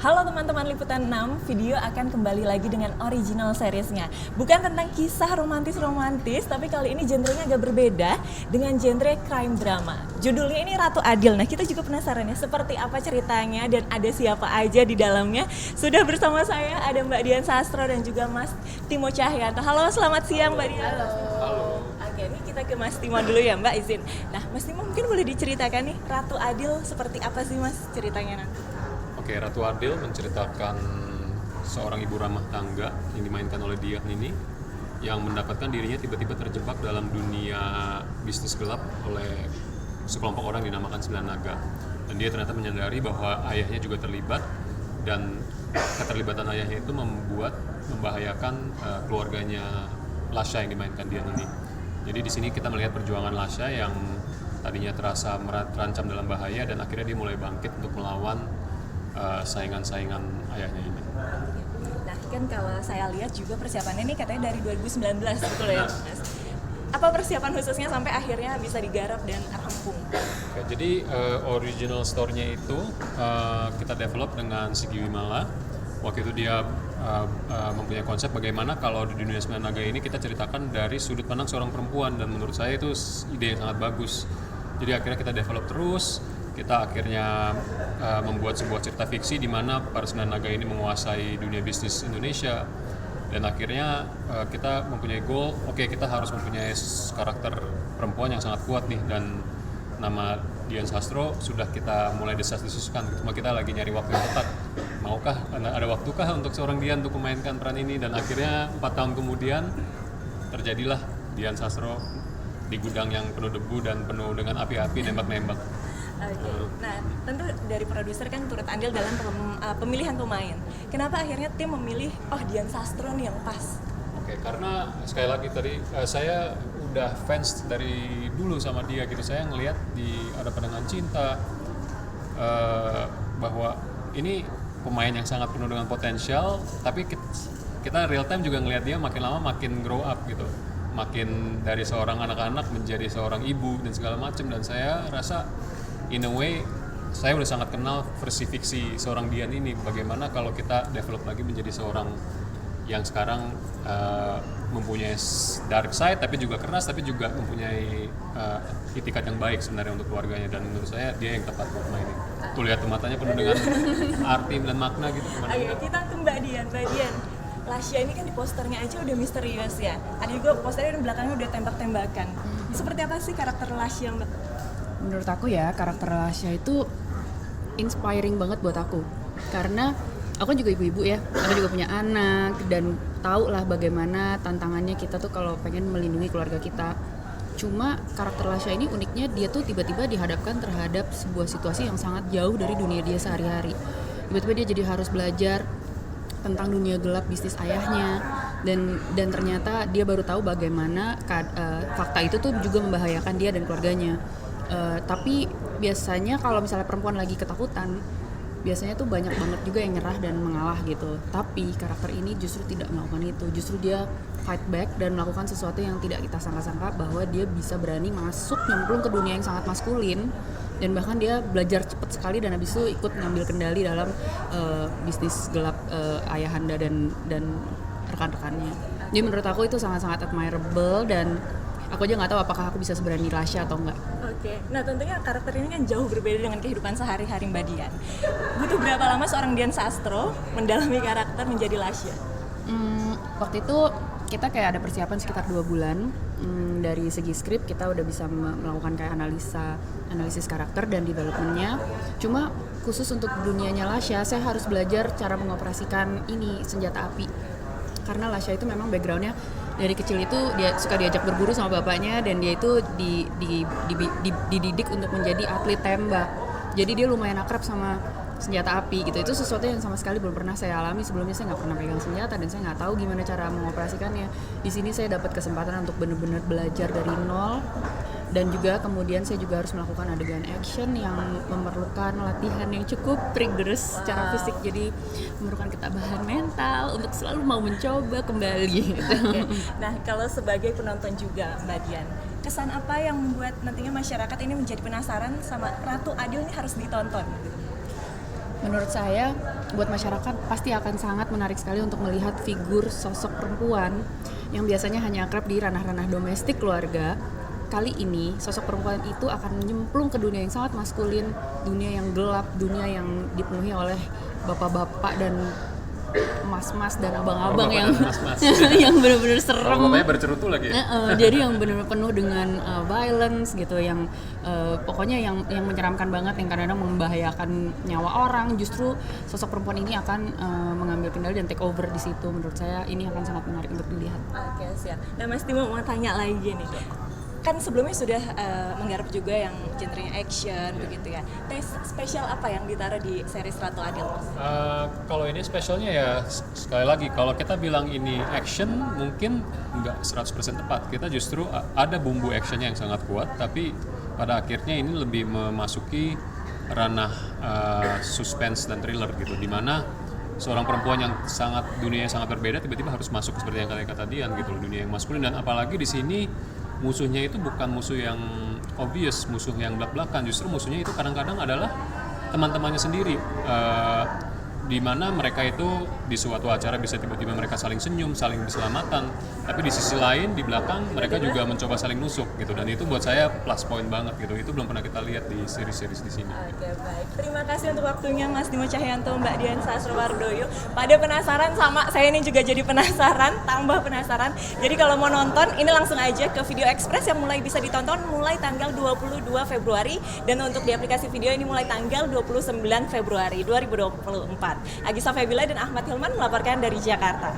Halo teman-teman Liputan 6, video akan kembali lagi dengan original seriesnya. Bukan tentang kisah romantis-romantis, tapi kali ini genrenya agak berbeda dengan genre crime drama. Judulnya ini Ratu Adil. Nah, kita juga penasaran ya, seperti apa ceritanya dan ada siapa aja di dalamnya. Sudah bersama saya ada Mbak Dian Sastro dan juga Mas Timo Cahyanto. Halo, selamat siang Mbak Dian. Halo. Oke, ini kita ke Mas Timo dulu ya Mbak, izin. Nah, Mas Timo mungkin boleh diceritakan nih, Ratu Adil seperti apa sih Mas ceritanya nanti? Oke, Ratu Adil menceritakan seorang ibu rumah tangga yang dimainkan oleh Dian ini yang mendapatkan dirinya tiba-tiba terjebak dalam dunia bisnis gelap oleh sekelompok orang dinamakan Sembilan Naga. Dan dia ternyata menyadari bahwa ayahnya juga terlibat dan keterlibatan ayahnya itu membahayakan keluarganya Lasha yang dimainkan Dian ini. Jadi di sini kita melihat perjuangan Lasha yang tadinya terasa terancam dalam bahaya dan akhirnya dia mulai bangkit untuk melawan saingan-saingan ayahnya ini. Nah kan kalau saya lihat juga persiapannya ini katanya dari 2019, betul ya Mas? Apa persiapan khususnya sampai akhirnya bisa digarap dan rampung? Oke, jadi original story-nya itu kita develop dengan Sigi Wimala. Waktu itu dia mempunyai konsep bagaimana kalau di dunia Sembilan Naga ini kita ceritakan dari sudut pandang seorang perempuan, dan menurut saya itu ide yang sangat bagus. Jadi akhirnya kita develop terus. Kita akhirnya membuat sebuah cerita fiksi di mana para Sembilan Naga ini menguasai dunia bisnis Indonesia, dan akhirnya kita mempunyai goal, oke, kita harus mempunyai karakter perempuan yang sangat kuat nih, dan nama Dian Sastro sudah kita mulai desas-desuskan. Cuma kita lagi nyari waktu yang tepat. Maukah, ada waktukah untuk seorang Dian untuk memainkan peran ini? Dan akhirnya 4 tahun kemudian terjadilah Dian Sastro di gudang yang penuh debu dan penuh dengan api-api, nembak-nembak. Nah, tentu dari produser kan turut andil dalam pemilihan pemain. Kenapa akhirnya tim memilih Dian Sastro nih yang pas? Oke, karena sekali lagi tadi saya udah fans dari dulu sama dia gitu. Saya ngelihat di Ada Pandangan Cinta bahwa ini pemain yang sangat penuh dengan potensial, tapi kita real time juga ngelihat dia makin lama makin grow up gitu. Makin dari seorang anak-anak menjadi seorang ibu dan segala macam, dan saya rasa in a way, saya udah sangat kenal versi fiksi seorang Dian ini. Bagaimana kalau kita develop lagi menjadi seorang yang sekarang mempunyai dark side, tapi juga keras, tapi juga mempunyai itikat yang baik sebenarnya untuk keluarganya. Dan menurut saya dia yang tepat buat main ini. Tuh lihat tuh matanya penuh dengan arti dan makna gitu. Ayo kita ke Mbak Dian. Lasha ini kan di posternya aja udah misterius ya. Ada juga posternya di belakangnya udah tembak-tembakan. Seperti apa sih karakter Lasha Mbak? Menurut aku ya, karakter Lasha itu inspiring banget buat aku. Karena aku kan juga ibu-ibu ya, aku juga punya anak, dan tahu lah bagaimana tantangannya kita tuh kalau pengen melindungi keluarga kita. Cuma karakter Lasha ini uniknya, dia tuh tiba-tiba dihadapkan terhadap sebuah situasi yang sangat jauh dari dunia dia sehari-hari. Tiba-tiba dia jadi harus belajar tentang dunia gelap bisnis ayahnya, dan ternyata dia baru tahu bagaimana fakta itu tuh juga membahayakan dia dan keluarganya. Tapi biasanya kalau misalnya perempuan lagi ketakutan, biasanya tuh banyak banget juga yang nyerah dan mengalah gitu. Tapi karakter ini justru tidak melakukan itu. Justru dia fight back dan melakukan sesuatu yang tidak kita sangka-sangka, bahwa dia bisa berani masuk nyemplung ke dunia yang sangat maskulin, dan bahkan dia belajar cepat sekali dan habis itu ikut ngambil kendali dalam bisnis gelap ayahanda dan rekan-rekannya. Jadi menurut aku itu sangat-sangat admirable, dan aku aja nggak tahu apakah aku bisa seberani Lasha atau enggak. Oke, nah tentunya karakter ini kan jauh berbeda dengan kehidupan sehari-hari Mbak Dian. Butuh berapa lama seorang Dian Sastro mendalami karakter menjadi Lasha? Waktu itu kita kayak ada persiapan sekitar 2 bulan. Dari segi skrip kita udah bisa melakukan kayak analisis karakter dan developmentnya. Cuma khusus untuk dunianya Lasha, saya harus belajar cara mengoperasikan senjata api. Karena Lasha itu memang backgroundnya dari kecil itu dia suka diajak berburu sama bapaknya, dan dia itu dididik untuk menjadi atlet tembak. Jadi dia lumayan akrab sama senjata api gitu. Itu sesuatu yang sama sekali belum pernah saya alami sebelumnya. Saya nggak pernah pegang senjata dan saya nggak tahu gimana cara mengoperasikannya. Di sini saya dapat kesempatan untuk benar-benar belajar dari nol. Dan juga kemudian saya juga harus melakukan adegan action yang memerlukan latihan yang cukup rigorous secara fisik. Jadi memerlukan ketabahan mental untuk selalu mau mencoba kembali. Okay. Nah kalau sebagai penonton juga Mbak Dian, kesan apa yang membuat nantinya masyarakat ini menjadi penasaran sama Ratu Adil ini harus ditonton? Menurut saya, buat masyarakat pasti akan sangat menarik sekali untuk melihat figur sosok perempuan yang biasanya hanya akrab di ranah-ranah domestik keluarga. Kali ini, sosok perempuan itu akan nyemplung ke dunia yang sangat maskulin, dunia yang gelap, dunia yang dipenuhi oleh bapak-bapak dan mas-mas dan abang-abang yang yang benar-benar serem. Bapaknya bercerutu lagi ya? Jadi yang benar-benar penuh dengan violence gitu, yang pokoknya yang menyeramkan banget, yang kadang-kadang membahayakan nyawa orang. Justru sosok perempuan ini akan mengambil kendali dan take over di situ. Menurut saya ini akan sangat menarik untuk dilihat. Oke, siap. Nah, Mas Timo mau tanya lagi nih. Kan sebelumnya sudah menggarap juga yang genrenya action begitu ya. Tes spesial apa yang ditaruh di series Ratu Adil, Mas? Kalau ini spesialnya ya sekali lagi, kalau kita bilang ini action mungkin nggak 100% tepat. Kita justru ada bumbu actionnya yang sangat kuat, tapi pada akhirnya ini lebih memasuki ranah suspense dan thriller gitu, dimana seorang perempuan yang dunia yang sangat berbeda tiba-tiba harus masuk seperti yang kalian kata Dian gitu, dunia yang maskulin. Dan apalagi di sini musuhnya itu bukan musuh yang obvious, musuh yang belak-belakan, justru musuhnya itu kadang-kadang adalah teman-temannya sendiri, di mana mereka itu di suatu acara bisa tiba-tiba mereka saling senyum, saling berselamatan, tapi di sisi lain di belakang mereka juga mencoba saling nusuk gitu, dan itu buat saya plus point banget gitu. Itu belum pernah kita lihat di series-series di sini. Oke, baik. Terima kasih untuk waktunya Mas Timo Cahyanto, Mbak Dian Sastrowardoyo. Pada penasaran sama saya ini juga jadi penasaran, tambah penasaran. Jadi kalau mau nonton ini langsung aja ke Video Express yang mulai bisa ditonton mulai tanggal 22 Februari, dan untuk di aplikasi video ini mulai tanggal 29 Februari 2024. Agisa Febila dan Ahmad Hilman melaporkan dari Jakarta.